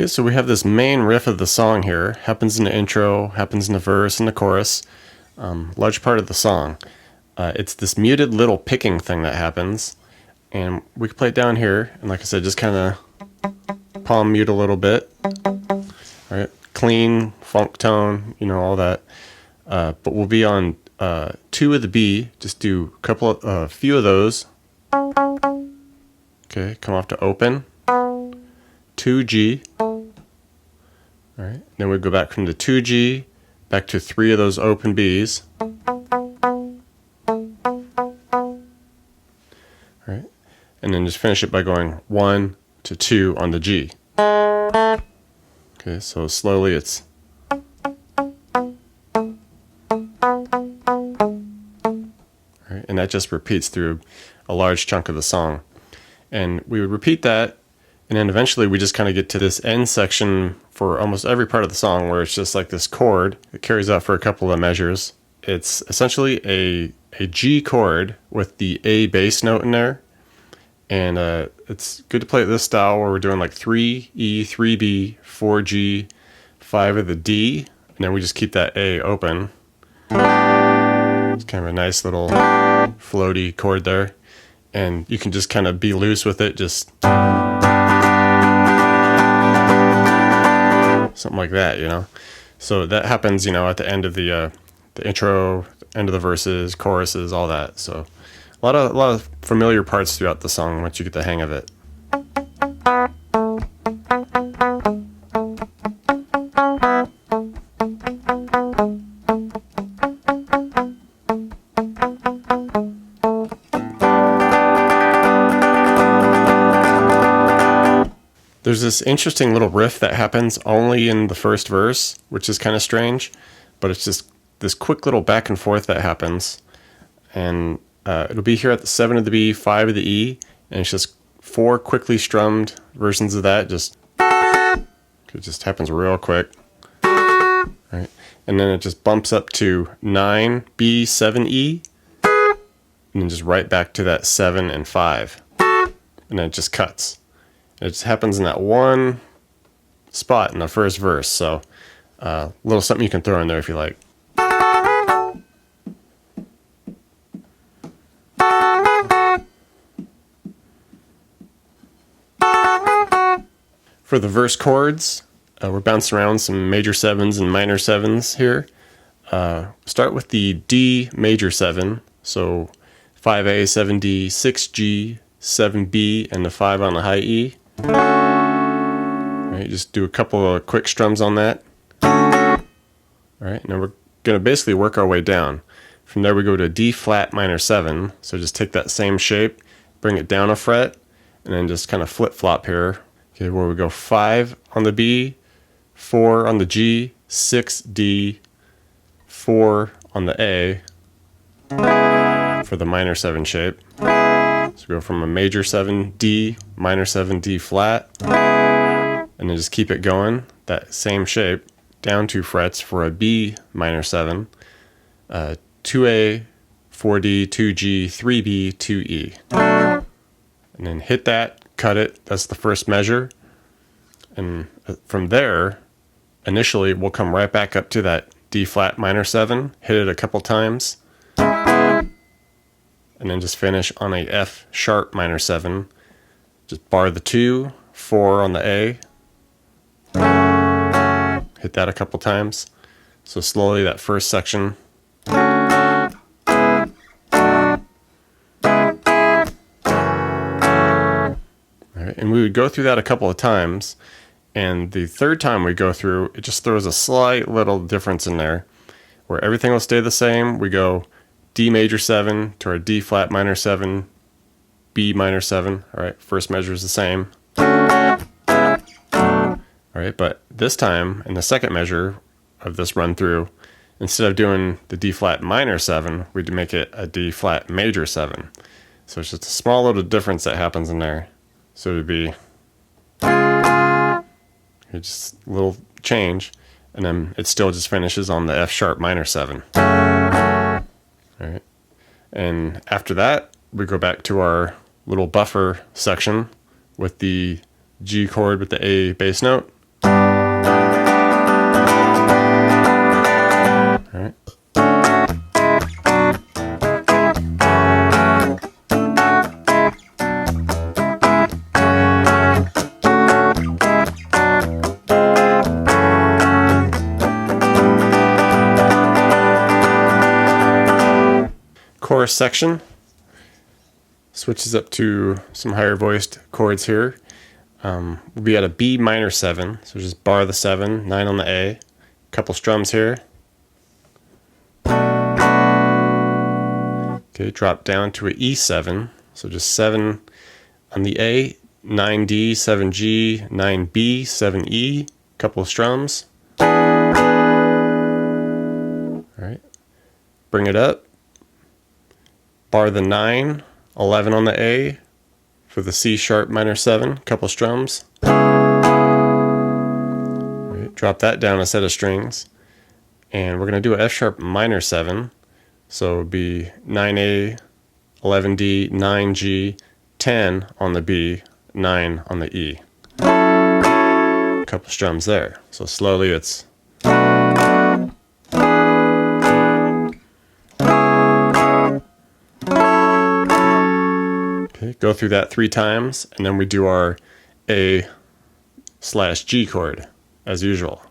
Okay, so we have this main riff of the song here. Happens in the intro, happens in the verse and the chorus. Large part of the song. It's this muted little picking thing that happens. And we can play it down here. And like I said, just kind of palm mute a little bit. All right, clean, funk tone, you know, all that. But we'll be on 2 of the B. Just do a few of those. Okay, come off to open. 2G. All right, then we go back from the 2G back to 3 of those open Bs. All right, and then just finish it by going 1 to 2 on the G. Okay, so slowly it's. All right, and that just repeats through a large chunk of the song. And we would repeat that. And then eventually we just kind of get to this end section for almost every part of the song where it's just like this chord. It carries out for a couple of measures. It's essentially a G chord with the A bass note in there. And it's good to play it this style where we're doing like 3E, 3B, 4G, 5 of the D. And then we just keep that A open. It's kind of a nice little floaty chord there. And you can just kind of be loose with it, just something like that, you know. So that happens, you know, at the end of the intro, end of the verses, choruses, all that. So a lot of familiar parts throughout the song once you get the hang of it. There's this interesting little riff that happens only in the first verse, which is kind of strange, but it's just this quick little back and forth that happens. And it'll be here at the 7 of the B, 5 of the E, and it's just 4 quickly strummed versions of that. It just happens real quick. Right? And then it just bumps up to 9, B, 7, E, and then just right back to that 7 and 5. And then it just cuts. It just happens in that one spot in the first verse. So a little something you can throw in there if you like. For the verse chords, we're bouncing around some major 7s and minor 7s here. Start with the D major 7. So 5A, 7D, 6G, 7B, and the 5 on the high E. Right, just do a couple of quick strums on that. Alright, now we're going to basically work our way down. From there we go to D flat minor 7. So just take that same shape, bring it down a fret, and then just kind of flip flop here. Okay, where we go 5 on the B, 4 on the G, 6 D, 4 on the A for the minor 7 shape. So go from a major 7 D, minor 7 D flat, and then just keep it going, that same shape, down 2 frets for a B minor 7, 2A, 4D, 2G, 3B, 2E. And then hit that, cut it, that's the first measure. And from there, initially we'll come right back up to that D flat minor 7, hit it a couple times, and then just finish on a F sharp minor 7. Just bar the 2, 4 on the A, hit that a couple times. So slowly that first section. Alright, and we would go through that a couple of times, and the third time we go through, it just throws a slight little difference in there, where everything will stay the same. We go D major 7 to our D flat minor 7, B minor 7. Alright, first measure is the same. Alright, but this time, in the second measure of this run through, instead of doing the D flat minor 7, we'd make it a D flat major 7. So it's just a small little difference that happens in there. So it'd be just a little change, and then it still just finishes on the F sharp minor 7. Alright, and after that, we go back to our little buffer section with the G chord with the A bass note. Alright. Chorus section switches up to some higher voiced chords here. We'll be at a B minor 7, so just bar the 7, 9 on the A, couple strums here. Okay, drop down to an E7, so just 7 on the A, 9D, 7G, 9B, 7E, couple of strums. Alright, bring it up, bar the 9, 11 on the A for the C sharp minor 7, couple strums. Right, drop that down a set of strings, and we're going to do a F sharp minor 7, so it would be 9A, 11D, 9G, 10 on the B, 9 on the E. Couple strums there. So slowly it's go through that 3 times, and then we do our A/G chord as usual.